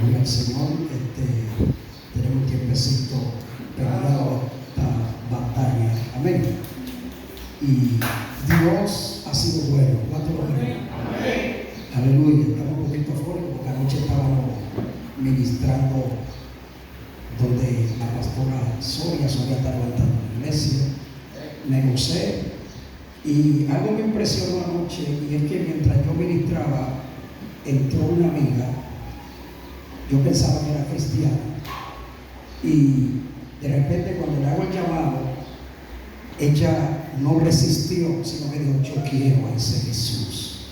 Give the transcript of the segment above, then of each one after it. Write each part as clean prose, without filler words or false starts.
Gloria al Señor. Tenemos un tiempecito preparado esta batalla. Amén. Y Dios ha sido bueno. ¿Cuánto lo creen? Amén. Aleluya. Estamos un poquito afuera porque anoche estábamos ministrando donde la pastora Soria está levantando la iglesia. Me gocé. Y algo me impresionó anoche, y es que mientras yo ministraba, entró una amiga. Yo pensaba que era cristiana, y de repente cuando le hago el llamado, ella no resistió, sino que dijo: yo quiero a ese Jesús.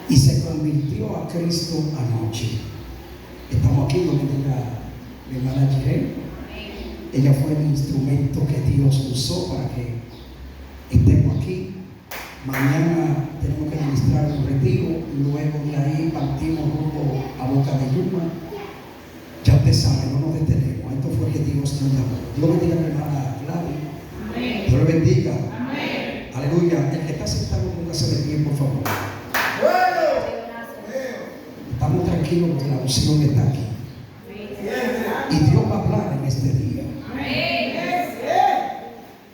Y se convirtió a Cristo anoche. Estamos aquí donde tenga mi hermana Jiré. Ella fue el instrumento que Dios usó para que estemos aquí. Mañana tenemos que ministrar un retiro, luego de ahí partimos rumbo a Boca de Yuma. Ya usted sabe, no nos detenemos. Esto fue que Dios nos llamó. Dios bendiga a mi hermana Gladys. Amén. Dios le bendiga. Amén. Aleluya. El que está sentado, póngase de pie, por favor. Estamos tranquilos porque la unción está aquí. Y Dios va a hablar en este día.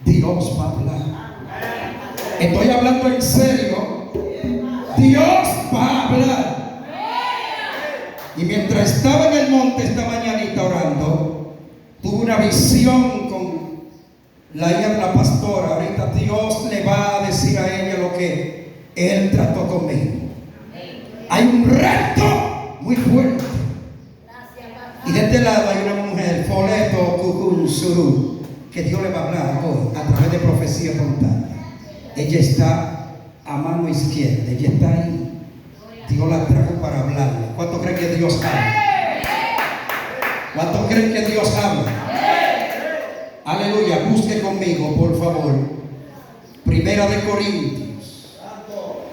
Dios va a hablar. Estoy hablando en serio. Dios va a hablar. Y mientras estaba en el monte esta mañanita orando, tuve una visión con la hija de la pastora. Ahorita Dios le va a decir a ella lo que Él trató conmigo. Hay un reto muy fuerte. Y de este lado hay una mujer, Foleto Cucún Suru, que Dios le va a hablar hoy a través de profecía espontánea. Ella está a mano izquierda, ella está ahí. Dios la trajo para hablarle. ¿Cuánto creen que Dios habla? ¿Cuánto creen que Dios habla? Aleluya, busque conmigo, por favor. Primera de Corintios,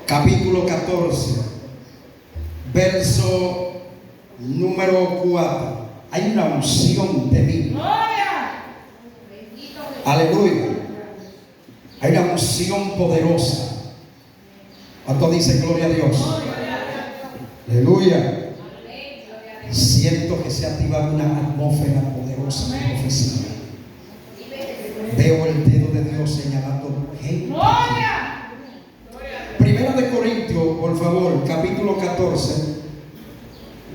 capítulo 14, verso número 4. Hay una unción de mí. Aleluya. Hay una unción poderosa. ¿Cuánto dice gloria a Dios? Aleluya. Siento que se ha activado una atmósfera poderosa de profecía. Veo el dedo de Dios señalando gente. Primera de Corintios, por favor, capítulo 14,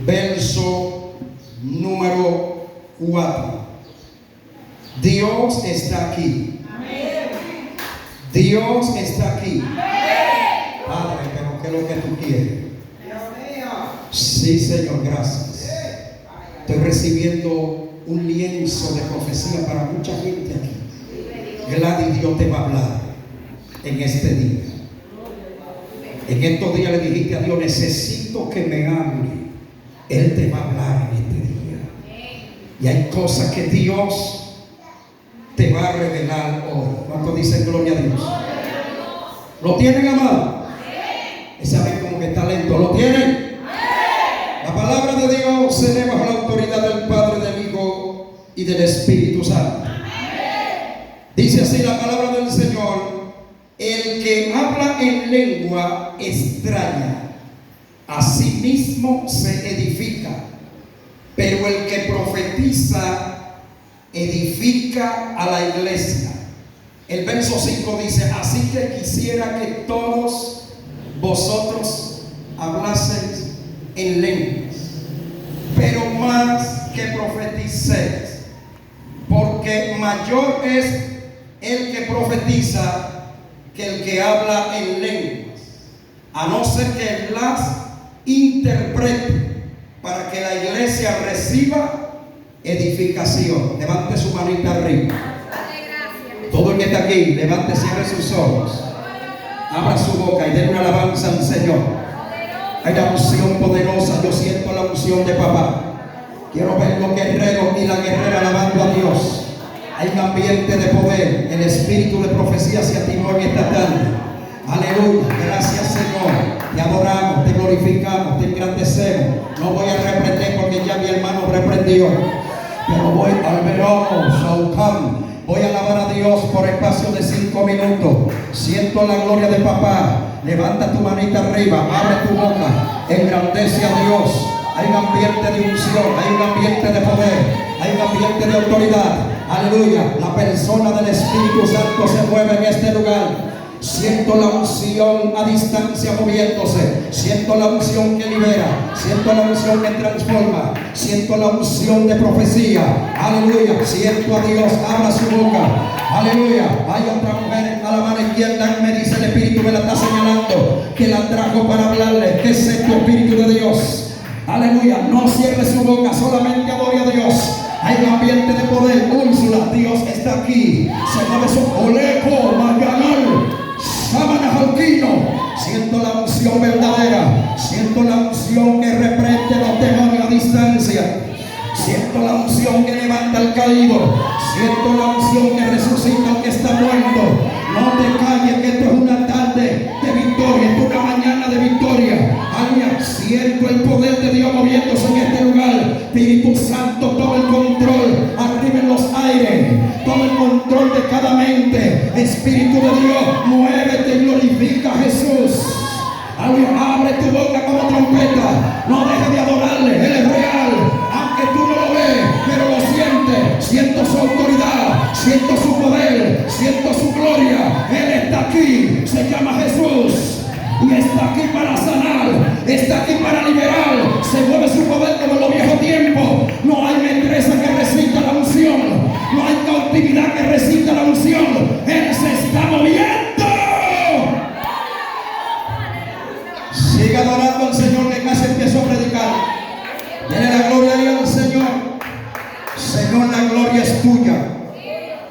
verso número 4. Dios está aquí. Dios está aquí. Padre, pero ¿qué es lo que tú quieres? Sí, Señor, gracias. Estoy recibiendo un lienzo de profecía para mucha gente aquí. Gladys, Dios te va a hablar en este día. En estos días le dijiste a Dios: necesito que me hable. Él te va a hablar en este día. Y hay cosas que Dios te va a revelar hoy. ¿Cuánto dicen gloria a Dios? ¿Lo tienen, amado? Esa vez como que está lento. ¿Lo tienen? La palabra de Dios se lee bajo la autoridad del Padre, del Hijo y del Espíritu Santo. Dice así la palabra del Señor: el que habla en lengua extraña, a sí mismo se edifica, pero el que profetiza edifica a la iglesia. El verso 5 dice: así que quisiera que todos vosotros hablaseis en lenguas, pero más que profeticéis, porque mayor es el que profetiza que el que habla en lenguas, a no ser que las interprete, para que la iglesia reciba edificación. Levante su manita arriba. Todo el que está aquí, levante, cierre sus ojos, abra su boca y denle una alabanza al Señor. Hay una unción poderosa. Yo siento la unción de papá. Quiero ver los guerreros y la guerrera alabando a Dios. Hay un ambiente de poder. El espíritu de profecía se activó en esta tarde. Aleluya. Gracias, Señor. Te adoramos, te glorificamos, te engrandecemos. No voy a reprender porque ya mi hermano reprendió, pero voy al verano. Voy a alabar a Dios por espacio de 5 minutos. Siento la gloria de papá. Levanta tu manita arriba, abre tu boca, engrandece a Dios. Hay un ambiente de unción, hay un ambiente de poder, hay un ambiente de autoridad. Aleluya. La persona del Espíritu Santo se mueve en este lugar. Siento la unción a distancia moviéndose. Siento la unción que libera. Siento la unción que transforma. Siento la unción de profecía. Aleluya. Siento a Dios. Abra su boca. Aleluya. Hay otra mujer a la mano izquierda. Me dice el Espíritu, me la está señalando, que la trajo para hablarle. Que es tu Espíritu de Dios. Aleluya. No cierre su boca. Solamente adore a Dios. Hay un ambiente de poder. Úrsula, Dios está aquí. Se mueve su oleco, maganal. Sábana Jalquino. Siento la unción verdadera. Siento la unción que reprende los demonios a distancia. Siento la unción que levanta al caído. Siento la unción que resucita al que está muerto. No te calles, que esto es una tarde de victoria. Esto es una mañana de victoria. Aleluya. Siento el poder de Dios moviéndose en este lugar. Espíritu Santo, toma el control. Arriba en los aires. Toma el control de cada mente. Espíritu de Dios, muévete y glorifica a Jesús. Aleluya. Abre tu boca como trompeta. No dejes de adorarle. Él es real. Aunque tú no lo ves, pero lo sientes. Siento su autoridad. Siento su poder. Siento su gloria. Él está aquí. Se llama Jesús. Y está aquí para sanar, está aquí para liberar. Se mueve su poder como en los viejos tiempos. No hay metresa que resista la unción. No hay cautividad que resista la unción. Él se está moviendo. Siga adorando al Señor, que casi empezó a predicar. Tiene la gloria ahí al Señor. Señor, la gloria es tuya.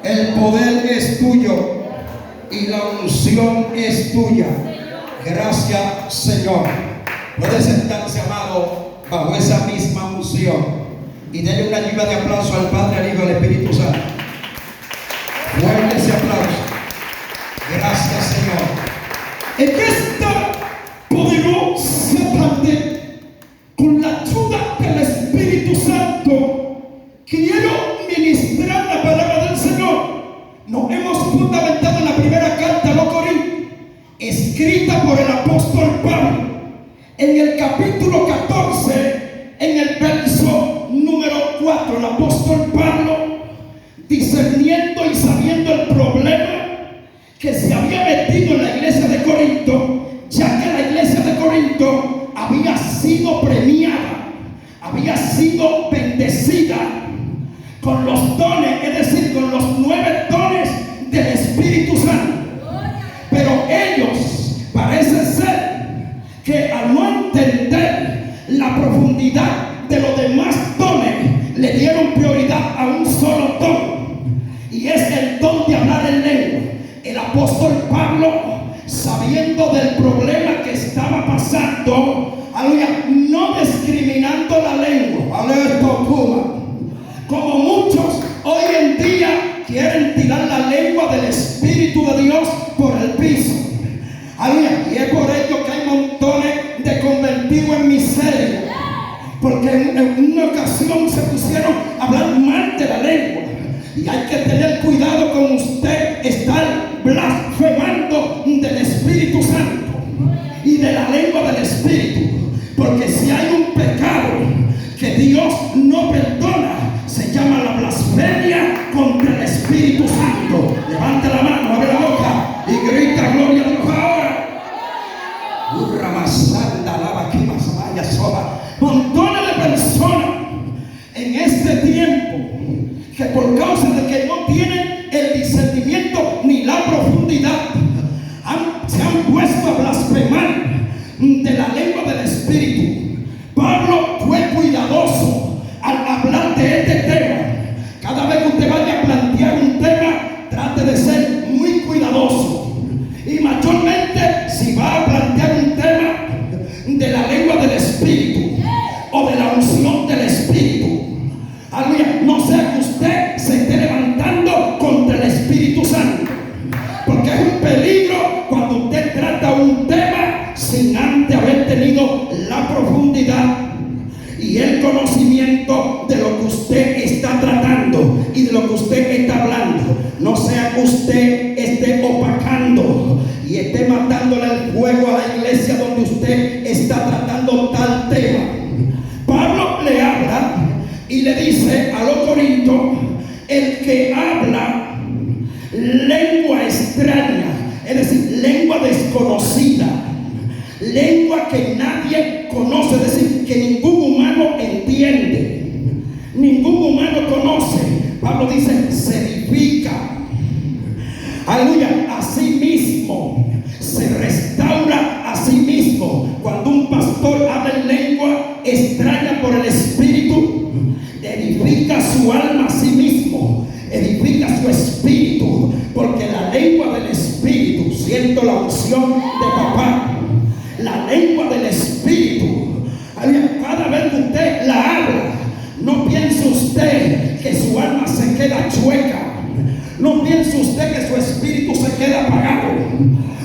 El poder es tuyo. Y la unción es tuya. Gracias, Señor. Puede sentarse, amado, bajo esa misma unción. Y denle una lluvia de aplauso al Padre, al Hijo y al Espíritu Santo. Fuerte ese aplauso. Gracias, Señor. En esta poderosa tarde, con la ayuda del Espíritu Santo, quiero ministrar la palabra del Señor. Nos hemos fundamentado en la primera carta a los Corintios, escrita por el apóstol Pablo, en el capítulo 14, en el verso número 4. El apóstol Pablo, discerniendo y sabiendo el problema que se había metido en la iglesia de Corinto, ya que la iglesia de Corinto había sido premiada, había sido bendecida con los dones, es decir, con los 9 dones del Espíritu Santo. Pero ellos parece ser que al no entender la profundidad de los demás dones, le dieron prioridad a un solo don, y es el don de hablar en lengua. El apóstol Pablo, sabiendo del problema que estaba pasando, aleluya, no discriminando la lengua, como muchos hoy en día quieren tirar la lengua del Espíritu de Dios por el piso. Aleluya. Y es por ello que hay montones de convertidos en miseria, porque en una ocasión se pusieron a hablar mal de la lengua. Y hay que tener cuidado con usted estar blasfemando del Espíritu Santo y de la lengua del Espíritu, porque si hay un pecado que Dios no perdona, se llama la blasfemia contra el Espíritu Santo. Levanta la mano, abre la boca y grita gloria a Dios ahora. Montones de personas en este tiempo que por causa de que no tienen el discernimiento ni la profundidad, se han puesto a blasfemar de la lengua del Espíritu. Pablo fue cuidadoso al hablar de este tema. Cada vez que usted vaya a plantear un tema, trate de ser muy cuidadoso. Y mayormente, si va a plantear un tema de la lengua del Espíritu o de la unción del Espíritu, aleluya, no sea que usted se esté levantando contra el Espíritu Santo, porque es un peligro cuando usted trata un tema sin antes haber tenido la profundidad y el conocimiento de lo que usted está tratando y de lo que usted está hablando. No sea que usted esté opacando y esté matándole el fuego a la iglesia donde usted está tratando tal tema. y le dice a los Corintios: el que habla lengua extraña, es decir, lengua desconocida, lengua que nadie conoce, es decir, que ningún humano entiende, ningún humano conoce. Pablo dice: se edifica, aleluya, a sí mismo, se restaura a sí mismo. Cuando un pastor habla en lengua extraña por el Espíritu, edifica su alma a sí mismo, edifica su espíritu, porque la lengua del Espíritu, siento la unción de papá, la lengua del Espíritu, cada vez que usted la habla, no piense usted que su alma se queda chueca, no piense usted que su espíritu se queda apagado,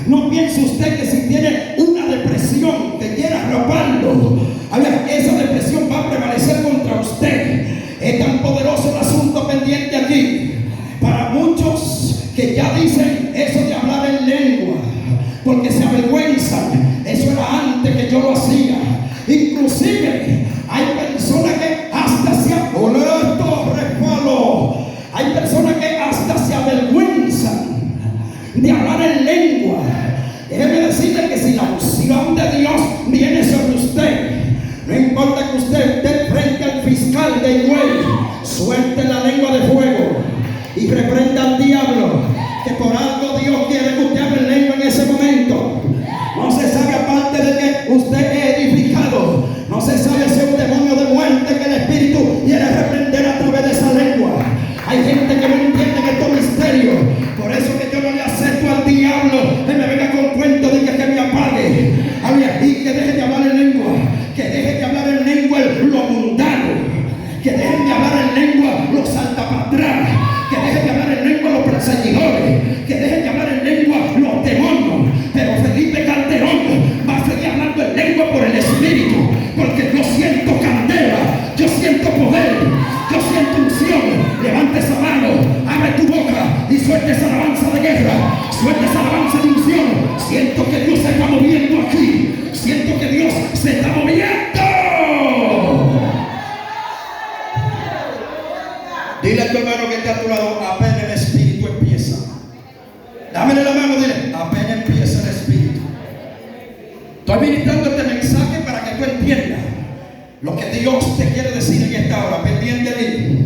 no piense usted que si tiene una depresión que quiera arroparlo, esa depresión va a prevalecer contra usted. Es tan poderoso el asunto pendiente aquí. Para muchos que ya dicen eso de hablar en lengua, porque se avergüenzan, eso era antes que yo lo hacía. Inclusive hay personas que hasta se hay personas que hasta se avergüenzan de hablar en lengua. Déjeme decirle que si la unción de Dios viene sobre usted, no importa que usted esté frente al fiscal de Higüey, suelte la lengua de fuego y reprenda al diablo, que por algo Dios quiere que usted hable en lengua en ese momento. No se sabe, aparte de que usted es edificado, no se sabe si es un demonio de muerte que el Espíritu quiere reprender a través de esa lengua. Hay gente que no entiende que esto es misterio. Por eso que yo no le acepto al diablo que me venga con cuento de que me apague. Y que deje de hablar en lengua. Que deje de hablar en lengua lo mundano. Que deje de hablar en lengua los saltapatrás. Que deje de hablar en lengua los perseguidores. Que deje de hablar en lengua los demonios. Pero Felipe Calderón va a seguir hablando en lengua por el Espíritu. Porque yo siento candela. Yo siento poder. Yo siento unción. Levante esa mano, abre tu boca y suelta esa alabanza de guerra, suelta esa alabanza de unción. Siento que Dios se está moviendo aquí, siento que Dios se está moviendo. Dile a tu hermano que está a tu lado: apenas el Espíritu empieza. Dámele la mano, dile: apenas empieza el Espíritu. Estoy ministrando este mensaje para que tú entiendas lo que Dios te quiere decir en esta hora. Pendiente de mí.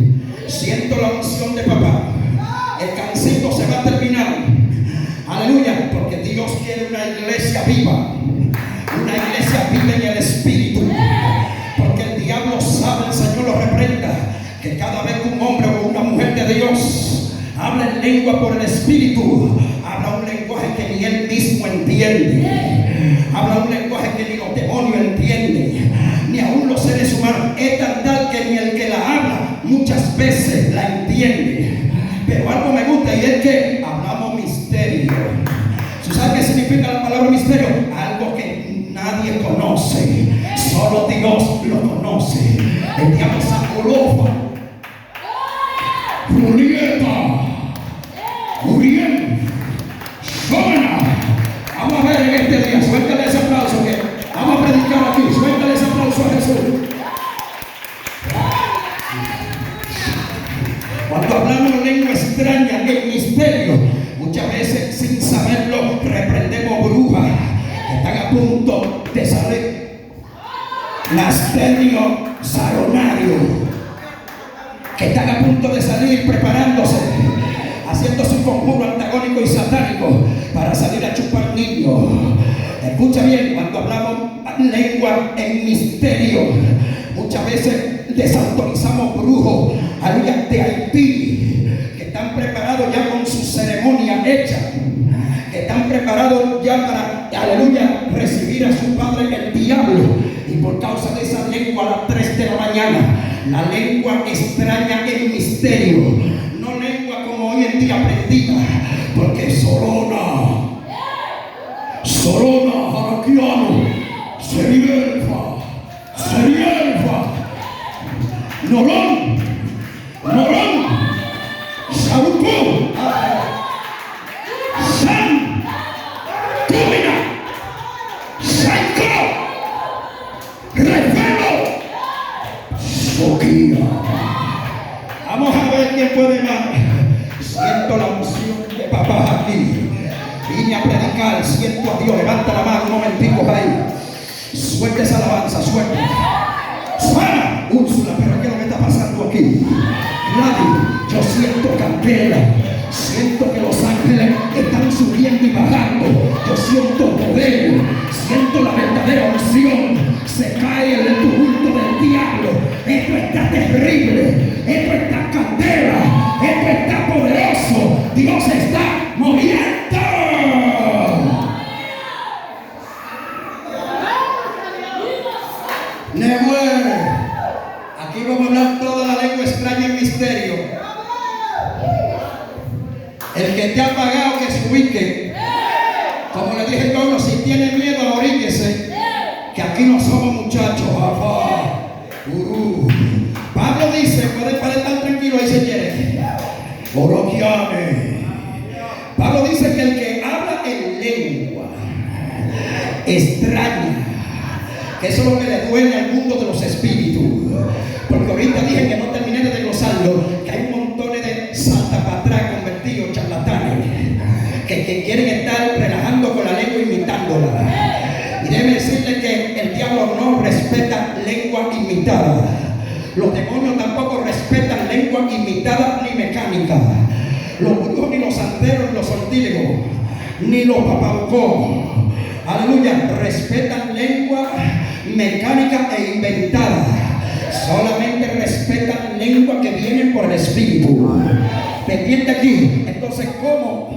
Siento la unción de papá. El cancito se va a terminar. Aleluya. Porque Dios quiere una iglesia viva. Una iglesia viva en el Espíritu. Porque el diablo sabe, el Señor lo reprenda, que cada vez que un hombre o una mujer de Dios habla en lengua por el Espíritu, habla un lenguaje que ni él mismo entiende. Habla un lenguaje que ni los demonios entienden, ni aún los seres humanos. Es tan tal que ni el que la habla muchas veces la entiende. Pero algo me gusta, y es que hablamos misterio. ¿Tú sabes qué significa la palabra misterio? Algo que nadie conoce, solo Dios lo conoce. El diablo Saculofa, Julieta, Uriel, Zona. Vamos a ver en este día, suéltale ese aplauso, que vamos a predicar aquí. Suéltale ese aplauso a Jesús. Cuando hablamos lengua extraña, el misterio, muchas veces sin saberlo reprendemos brujas que están a punto de salir. Nastenio Saronario, que están a punto de salir preparándose, haciendo su conjuro antagónico y satánico para salir a chupar niños. Escucha bien, cuando hablamos lengua en misterio, muchas veces desautorizamos brujos de Haití, que están preparados ya con su ceremonia hecha, que están preparados ya para, aleluya, recibir a su padre el diablo. Y por causa de esa lengua a las 3 de la mañana, la lengua extraña en misterio, no lengua como hoy en día aprendida, porque Sorona, Jaraquiano, Serielfa, Norón, Sarucú, San, Túmina, Sanco, Refero, Soquía. sacar. Siento a Dios. Levanta la mano un momentico ahí. Suelta esa alabanza, suelta. Suena, Úrsula, pero ¿qué es lo que está pasando aquí? Nadie, yo siento candela. Siento que los ángeles están subiendo y bajando. Yo siento poder. Siento la verdadera unción. Se cae el tumulto del diablo. Esto está terrible. Esto está candela. Esto está poderoso. Dios está moviendo. Nebuel. Aquí vamos a hablar toda la lengua extraña en misterio. El que te ha pagado que se ubique. Como le dije a todos, si tiene miedo, oríguese. Que aquí no somos muchachos. Pablo dice, puede estar tranquilo ahí, señores. Oroquiane. Pablo dice que el que habla en lengua extraña, que eso es lo que le duele al mundo de los espíritus. Porque ahorita dije que no terminé de desglosarlo, que hay un montón de saltapatrás convertidos, charlatanes, que quieren estar relajando con la lengua, imitándola. Y debe decirle que el diablo no respeta lengua imitada. Los demonios tampoco respetan lengua imitada ni mecánica. Los brujos, ni los santeros, ni los sortílegos, ni los papaucos, aleluya, respetan lengua mecánica e inventada. Solamente respetan lengua que viene por el Espíritu. Pendiente aquí. Entonces, ¿cómo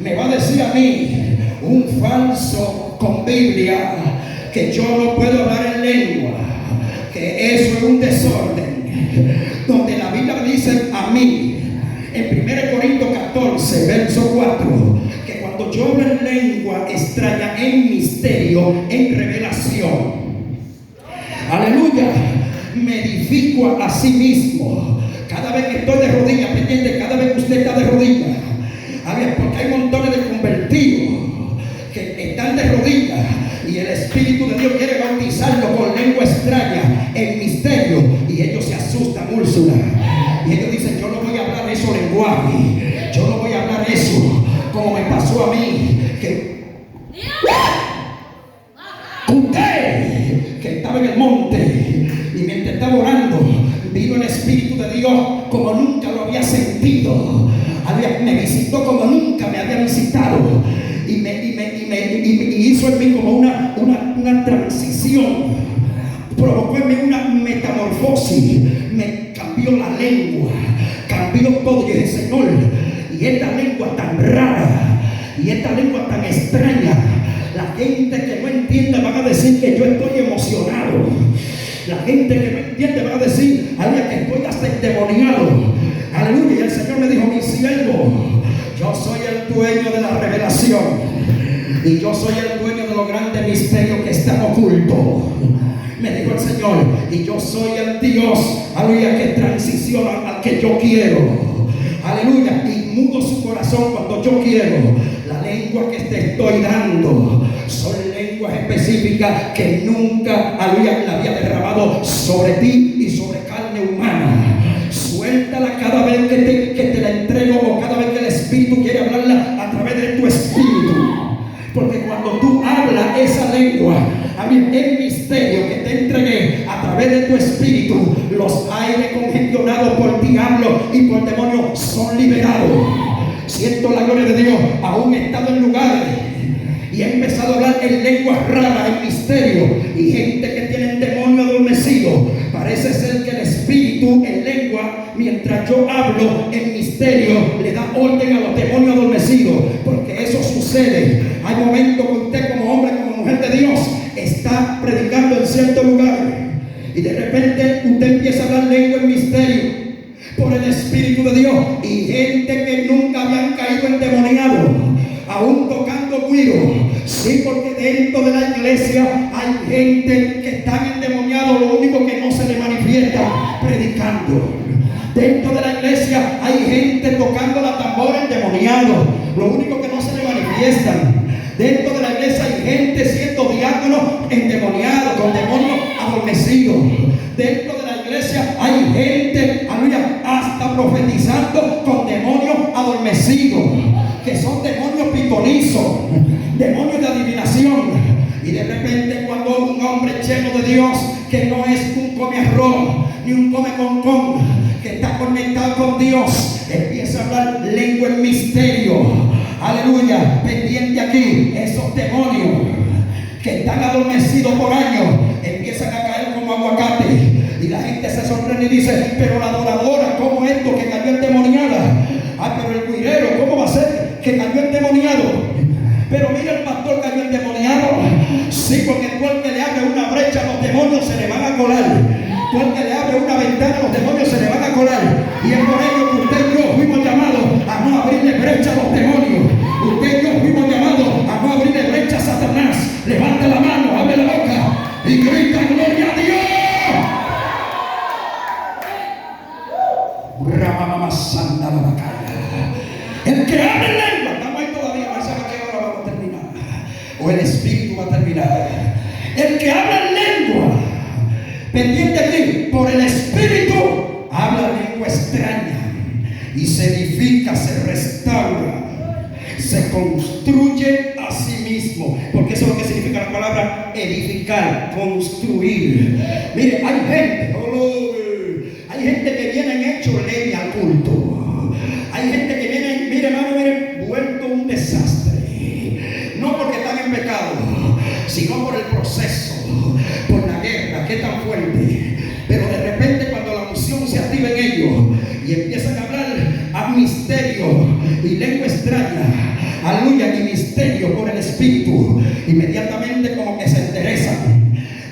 me va a decir a mí, un falso con Biblia, que yo no puedo hablar en lengua? Que eso es un desorden. Donde la Biblia me dice a mí, en 1 Corintios 14, verso 4, que cuando yo hablo en lengua extraña, en misterio, en revelación, aleluya, me edifico a sí mismo. Cada vez que estoy de rodillas, pendiente, cada vez que usted está de rodillas, porque hay montones de convertidos que están de rodillas y el Espíritu de Dios quiere bautizarlo con lengua extraña en misterio, y ellos se asustan, Úrsula, y ellos dicen, yo no voy a hablar eso lenguaje, yo no voy a hablar eso como me pasó a mí, que usted que estaba en el monte y mientras estaba orando vino el Espíritu de Dios como nunca lo había sentido. Me visitó como nunca me había visitado, y hizo en mí como una transición, provocó en mí una metamorfosis, me cambió la lengua, cambió todo. Y dije, Señor, y esta lengua tan rara, y esta lengua tan extraña, la gente que no entiende van a decir que yo estoy emocionado. La gente que no entiende va a decir, aleluya, que estoy hasta endemoniado. Aleluya. Y el Señor me dijo, mi siervo, yo soy el dueño de la revelación, y yo soy el dueño de los grandes misterios que están ocultos. Me dijo el Señor, y yo soy el Dios, aleluya, que transiciona al que yo quiero. Aleluya. Y mudo su corazón cuando yo quiero. La lengua que te estoy dando son lenguas específicas que nunca, aleluya, la había derramado sobre ti y sobre carne humana. Suéltala cada vez que te la entrego, o cada vez que el Espíritu quiere hablarla a través de tu espíritu. Porque cuando tú hablas esa lengua, en misterio que te entregué a través de tu espíritu, los aires congestionados por diablo y por demonios son liberados. Siento la gloria de Dios. Aún he estado en lugares y he empezado a hablar en lenguas raras, en misterio, y gente que tiene el demonio adormecido. Parece ser que el espíritu en lengua, mientras yo hablo en misterio, le da orden a los demonios adormecidos, porque eso sucede. Hay momentos que usted, como hombre, como mujer de Dios, está predicando en cierto lugar, y de repente usted empieza a hablar lengua en misterio por el Espíritu de Dios, y gente que nunca habían caído endemoniados, aún tocando cuiro. Sí, porque dentro de la iglesia hay gente que están endemoniados, lo único que no se le manifiesta predicando. Dentro de la iglesia hay gente tocando la tambora endemoniado, lo único que no se le manifiestan. Dentro de la iglesia hay gente siendo diáconos endemoniados, con demonios adormecidos. Dentro de la iglesia hay gente, aleluya, hasta profetizando con demonios adormecidos, que son demonios pitonizos, demonios de Dios que no es un come arroz ni un come con, que está conectado con Dios, empieza a hablar lengua en misterio. Aleluya. Pendiente aquí, esos demonios que están adormecidos por años empiezan a caer como aguacate. Y la gente se sorprende y dice: pero la adoradora, ¿cómo esto que cayó endemoniada? Ah, pero el cuirero, ¿cómo va a ser que cayó endemoniado? Pero mira, el pastor cayó endemoniado. Sí, porque tú al que le abre una brecha, los demonios se le van a colar. Tú al que le abre una ventana, los demonios se le van a colar. Y es por ello que usted y yo fuimos llamados a no abrirle brecha a los demonios. Usted y yo fuimos llamados a no abrirle brecha a Satanás. Levanta la mano, abre la boca y grita: gloria a Dios. El que habla en lengua, estamos ahí todavía, no sabe a qué hora vamos a terminar, o el Espíritu va a terminar. El que habla en lengua, pendiente aquí, por el Espíritu, habla lengua extraña y se edifica, se restaura, se construye a sí mismo, porque eso es lo que significa la palabra edificar, construir. Mire, hay gente que viene hecho leña al culto. Hay gente que viene, mire hermano, mire, vuelto un desastre. No porque están en pecado, sino por el proceso, por la guerra, que es tan fuerte. Pero de repente cuando la unción se activa en ellos y empiezan a hablar a misterio y lengua extraña, aleluya, y misterio por el Espíritu, inmediatamente como que se enderezan.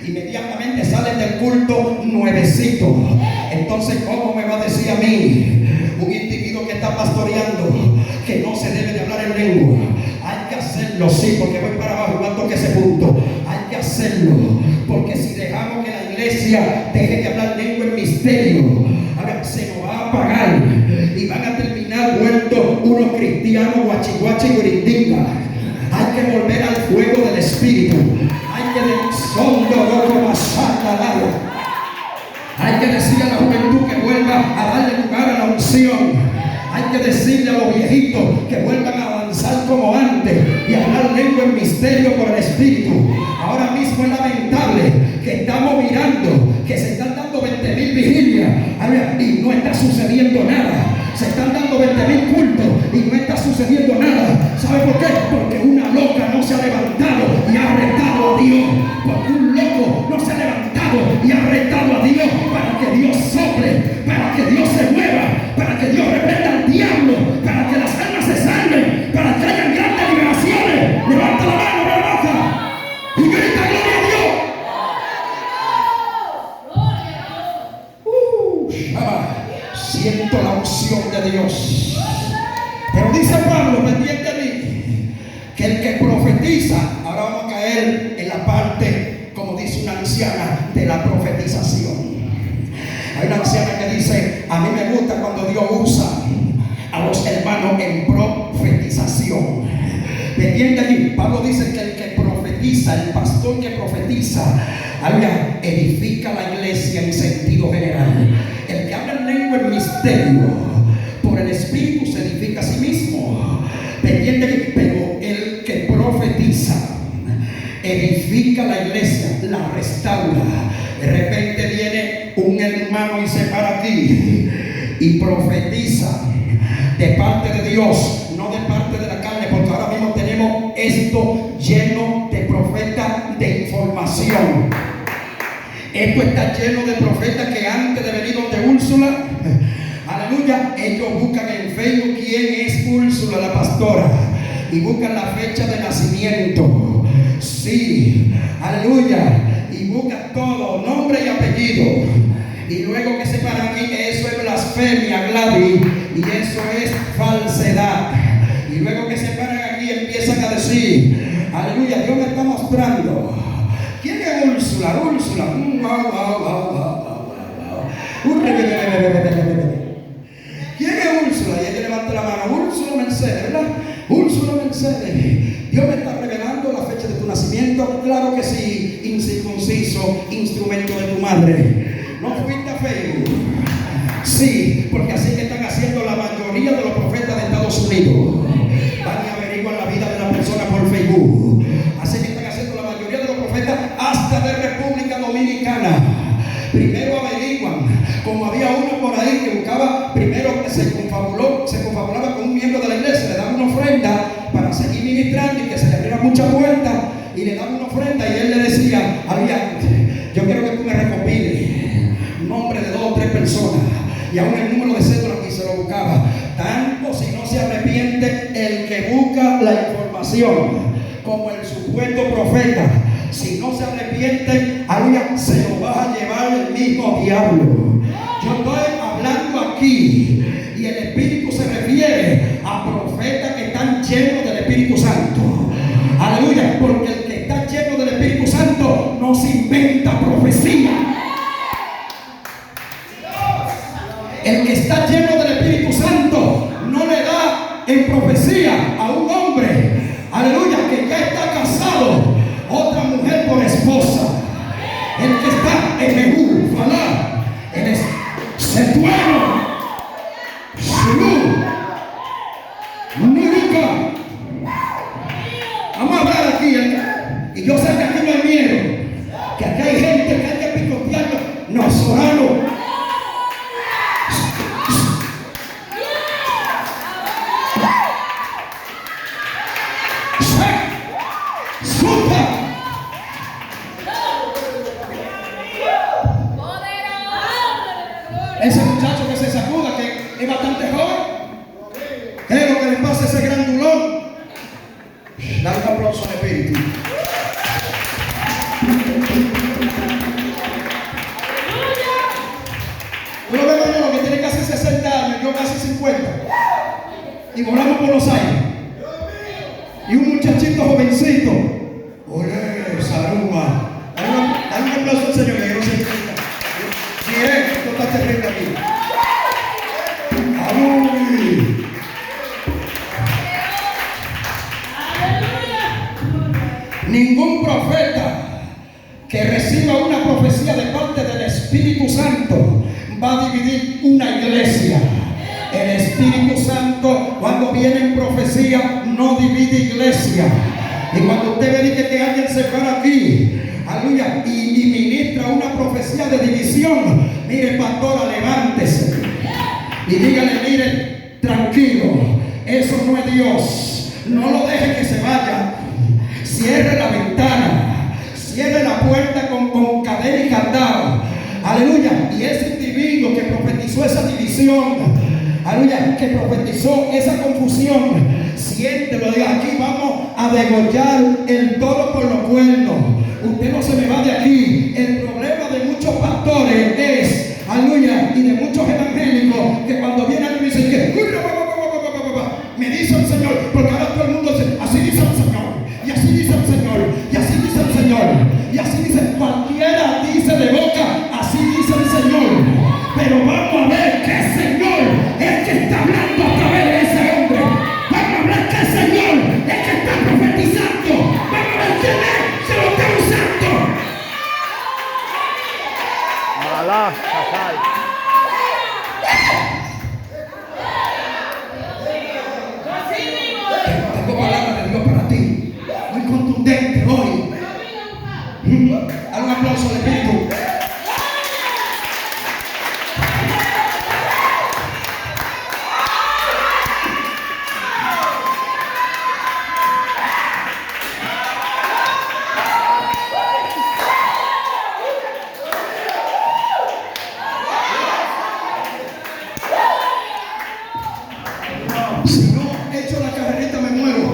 Inmediatamente salen del culto nuevecito. Entonces, ¿cómo me va a decir a mí, un individuo que está pastoreando, que no se debe de hablar en lengua? Hay que hacerlo, sí, porque voy para abajo igual toque ese punto. Hay que hacerlo, porque si dejamos que la iglesia deje de hablar lengua en misterio, ahora se nos va a apagar y van a terminar vueltos unos cristianos guachi y grindinga. Hay que volver al fuego del Espíritu. Hay que hay que decirle a la juventud que vuelva a darle lugar a la unción. Hay que decirle a los viejitos que vuelvan a avanzar como antes y a hablar lengua en misterio por el Espíritu. Ahora mismo es lamentable que estamos mirando que se están dando 20,000 vigilias y no está sucediendo nada. Se están dando 20,000 cultos y no está sucediendo nada. ¿Sabe por qué? Porque una loca no se ha levantado y ha retado a Dios. Porque un loco no se ha levantado y ha retado a Dios para que Dios sople, para que Dios se mueva, para que Dios reprenda al diablo, para que las almas se salven, para que haya grandes liberaciones. Levanta la mano, abre la boca y grita: gloria a Dios. Siento la unción de Dios. Pero dice Pablo, pendiente a mí, que el que profetiza, ahora vamos a caer en la parte, como dice una anciana, de la profetización. Hay una anciana que dice: a mí me gusta cuando Dios usa a los hermanos en profetización. Pendiente aquí, Pablo dice que el que profetiza, el pastor que profetiza, edifica la iglesia en sentido general. El que habla en lengua en misterio por el Espíritu se edifica a sí mismo. Pendiente aquí, pero el que profetiza edifica la iglesia, la restaura. De repente viene un hermano y se para aquí y profetiza de parte de Dios, no de parte de la carne, porque ahora mismo tenemos esto lleno de profetas de información. Esto está lleno de profetas que antes de venir donde Úrsula, aleluya, ellos buscan en Facebook quién es Úrsula, la pastora, y buscan la fecha de nacimiento. Sí, aleluya, y buscan todo, nombre y apellido. Y luego que se paran aquí, que eso es blasfemia, Gladys, y eso es falsedad. Y luego que se paran aquí, empiezan a decir: aleluya, Dios me está mostrando. ¿Quién es Úrsula? Úrsula. ¿Quién es Úrsula? Y ella levanta la mano: Úrsula Mercedes, ¿verdad? Úrsula Mercedes. Dios me está revelando la fecha de tu nacimiento. Claro que sí, incircunciso, instrumento de tu madre. ¿No fuiste a Facebook? Sí, porque así que están haciendo la mayoría de los profetas de Estados Unidos. Van y averiguan la vida de la persona por Facebook. Así que están haciendo la mayoría de los profetas hasta de República Dominicana. Primero averiguan, como había uno por ahí que buscaba, primero se confabulaba con un miembro de la iglesia, le daba una ofrenda para seguir ministrando y que se le abriera mucha puerta, y le daba una ofrenda y él le decía, yo quiero que tú me recopiles nombre de 2 o 3 personas, y aún el número de cédula que se lo buscaba. Tanto si no se arrepiente el que busca la información como el supuesto profeta, si no se arrepiente, aleluya, se lo va a llevar el mismo diablo. Yo estoy hablando aquí y el Espíritu se refiere a profetas que están llenos del Espíritu Santo. Aleluya, porque el que está lleno del Espíritu Santo no se inventa profecía. El que está lleno del Espíritu Santo no le da en profecía a un hombre, aleluya, que ya está casado, otra mujer por esposa. El que está en Mehú, Falá, en Setuano, Shulú, Nuruca. Vamos a hablar aquí, y yo sé que aquí no hay miedo, que aquí hay gente que hay que picotearlo, nosotros. Ese muchacho que se sacuda, que es bastante joven, ¿qué es lo que le pasa a ese grandulón? Dale un aplauso al Espíritu. Uno ve uno que tiene casi 60 años, yo casi 50, y volamos por los aires, y un muchachito jovencito, ole, saluma. Dale un aplauso al Señor, que yo no se entienda. Bien, esto está terrible aquí. ¡Aleluya! Ningún profeta que reciba una profecía de parte del Espíritu Santo va a dividir una iglesia. El Espíritu Santo, cuando viene en profecía, no divide iglesia. Y cuando usted ve que alguien se para aquí, aleluya, y ministra una profecía de división, mire, pastora, levántese y dígale, mire, tranquilo, eso no es Dios, no lo deje que se vaya, cierre la ventana, cierre la puerta con cadena y candado, aleluya. Y ese individuo que profetizó esa división, aleluya, que profetizó esa confusión, siéntelo, diga, aquí vamos a degollar el toro por los cuernos. Usted no se me va de aquí. El problema de muchos pastores es, aleluya, y de muchos evangélicos, que cuando viene alguien dice que me dice el Señor, porque ahora todo el mundo dice, así dice el Señor, y así dice el Señor, y así dice el Señor, y así dice, cualquiera dice de boca, así dice el Señor. Pero vamos a ver qué Señor es que está hablando a través de ese hombre. Vamos a ver qué Señor es que está profetizando. Vamos a ver quién es, se lo está usando. Alá, tengo palabras de Dios para ti, muy contundente hoy. Haz un aplauso al Espíritu. Si no echo la carrerita me muero.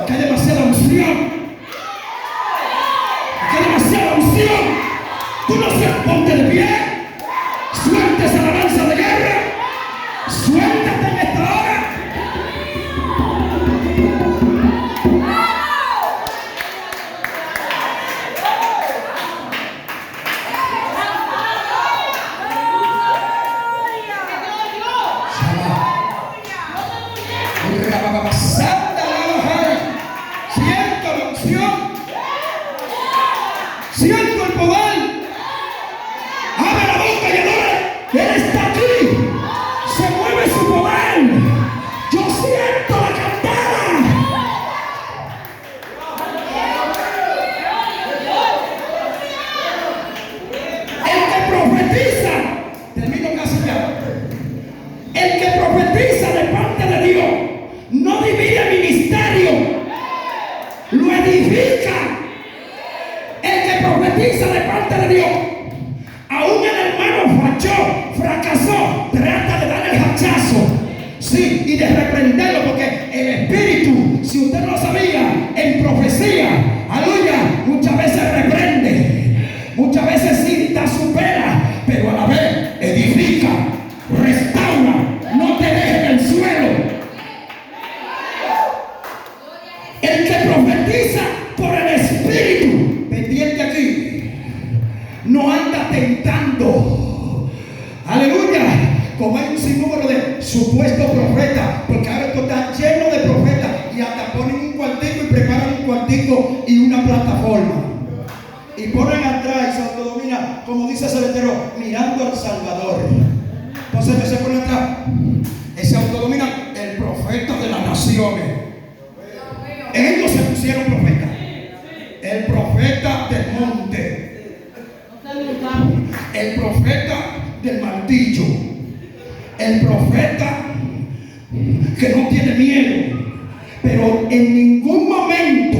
Aquí hay demasiada unción. Aquí hay demasiada unción. Tú no seas, ponte de pie. Suelta esa alabanza de guerra. Suéltate en esta hora. Siento la unción, siento el poder. Sí, y de reprenderlo, porque el espíritu, si usted no lo sabía, en profecía, aleluya, muchas veces reprende, muchas veces sí da su pena, pero a la vez edifica, restaura, no te deje en el suelo. El que profetiza por el espíritu, pendiente aquí, no anda tentando, aleluya, como hay un sinnúmero de supuestos profetas, porque ahora esto está lleno de profetas y hasta ponen un cuartico y preparan un cuartico y una plataforma y ponen atrás y se autodomina, como dice Celetero, mirando al Salvador. Entonces que se pone atrás, se autodomina el profeta de las naciones. Ellos se pusieron profetas, el profeta del monte, el profeta del martillo, el profeta que no tiene miedo. Pero en ningún momento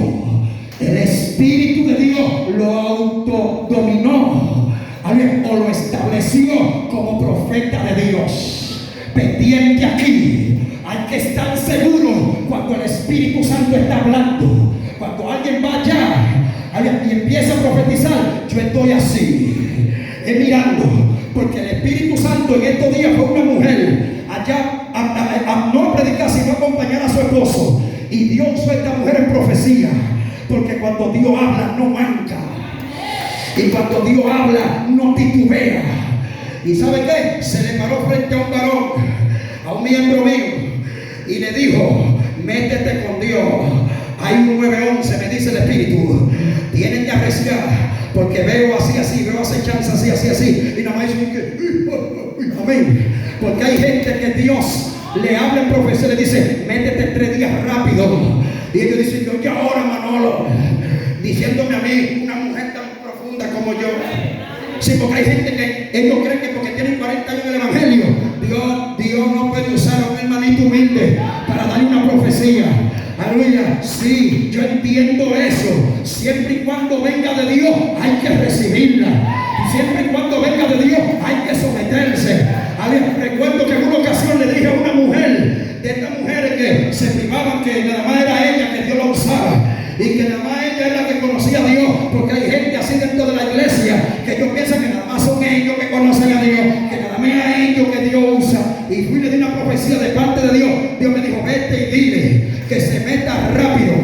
el Espíritu de Dios lo autodominó o lo estableció como profeta de Dios. Pendiente aquí, hay que estar seguro cuando el Espíritu Santo está hablando. Cuando alguien va allá y empieza a profetizar, yo estoy así, mirando, porque el Espíritu Santo en estos días fue una mujer allá a no predicar, sino acompañar a su esposo, y Dios usó a esta mujer en profecía, porque cuando Dios habla no manca, y cuando Dios habla no titubea. ¿Y sabe qué? Se le paró frente a un varón, a un miembro mío, y le dijo: métete con Dios. Hay un 9:11, me dice el Espíritu, tienen que arreciar, porque veo así, veo acechanza así, y nada más dicen que amén, porque hay gente que Dios le habla en profecía, le dice: métete 3 días rápido, y ellos dicen: yo ahora, Manolo, diciéndome a mí, una mujer tan profunda como yo. Sí, porque hay gente que ellos creen que porque tienen 40 años en el Evangelio, Dios no puede usar a un hermanito humilde para darle una profecía. Aleluya, sí, yo entiendo eso. Siempre y cuando venga de Dios hay que recibirla. Siempre y cuando venga de Dios hay que someterse. Recuerdo que en una ocasión le dije a una mujer, de estas mujeres que se privaban que nada más era ella que Dios la usaba, y que nada más ella era la que conocía a Dios, porque hay gente así dentro de la iglesia que ellos piensan que nada más son ellos que conocen a Dios, que nada más es a ellos que Dios usa. Y fui y le di una profecía de parte de Dios. Dios me dijo: vete y dile que se meta rápido,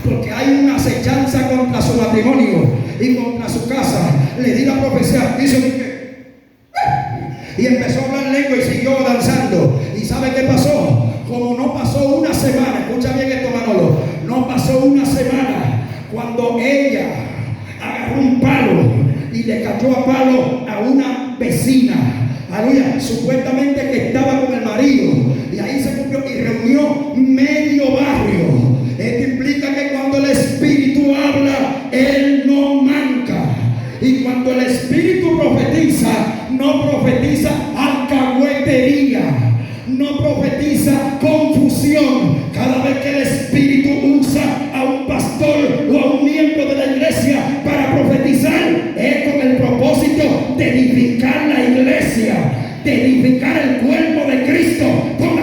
porque hay una acechanza contra su matrimonio y contra su casa. Le di la profecía, y empezó a hablar lengua y siguió danzando. ¿Y sabe qué pasó? Como no pasó una semana, escucha bien esto, Manolo, no pasó una semana cuando ella agarró un palo y le cayó a palo a una vecina, aleluya, supuestamente que estaba con el marido, y ahí se cumplió y reunió medio barrio. Esto implica que cuando el Espíritu habla, Él no manca. Y cuando el Espíritu profetiza, no profetiza alcahuetería, no profetiza confusión. Cada vez que el Espíritu usa a un pastor o a un miembro de la iglesia para profetizar, es con el propósito de edificar la iglesia, de edificar el cuerpo de Cristo. Con